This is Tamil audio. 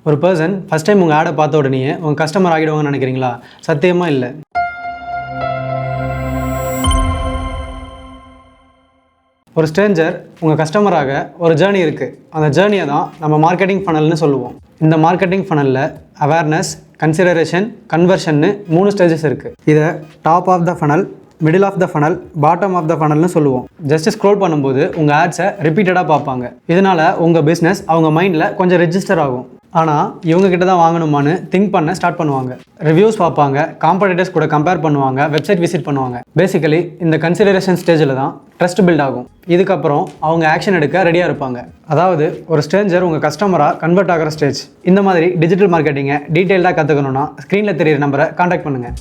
ஒரு பர்சன் ஃபஸ்ட் டைம் உங்கள் ஆடை பார்த்த உடனே உங்கள் கஸ்டமர் ஆகிடுவாங்கன்னு நினைக்கிறீங்களா? சத்தியமாக இல்லை. ஒரு ஸ்ட்ரேஞ்சர் உங்கள் கஸ்டமராக ஒரு ஜேர்னி இருக்குது. அந்த ஜேர்னியை தான் நம்ம மார்க்கெட்டிங் ஃபனல்னு சொல்லுவோம். இந்த மார்க்கெட்டிங் ஃபனலில் அவேர்னஸ், கன்சிடரேஷன், கன்வர்ஷன்னு 3 ஸ்டேஜஸ் இருக்குது. இதை top of the funnel, middle of the funnel, bottom of the ஃபனல்னு சொல்லுவோம். ஜஸ்ட் ஸ்க்ரோல் பண்ணும்போது உங்கள் ஆட்ஸை ரிப்பீட்டடாக பார்ப்பாங்க. இதனால் உங்கள் பிஸ்னஸ் அவங்க மைண்டில் கொஞ்சம் ரெஜிஸ்டர் ஆகும். ஆனால் இவங்க கிட்ட தான் வாங்கணுமான்னு திங்க் பண்ண ஸ்டார்ட் பண்ணுவாங்க. ரிவ்யூஸ் பார்ப்பாங்க, காம்படிட்டர்ஸ் கூட கம்பேர் பண்ணுவாங்க, வெப்சைட் விசிட் பண்ணுவாங்க. பேசிக்கலி இந்த கன்சிடரேஷன் ஸ்டேஜில் தான் ட்ரஸ்ட் பில்ட் ஆகும். இதுக்கப்புறம் அவங்க ஆக்ஷன் எடுக்க ரெடியாக இருப்பாங்க. அதாவது ஒரு ஸ்ட்ரேஞ்சர் உங்கள் கஸ்டமராக கன்வெர்ட் ஆகிற ஸ்டேஜ். இந்த மாதிரி டிஜிட்டல் மார்க்கெட்டிங்கை டீட்டெயில்டாக கற்றுக்கணுன்னா ஸ்க்ரீனில் தெரியிற நம்பரை காண்டாக்ட் பண்ணுங்கள்.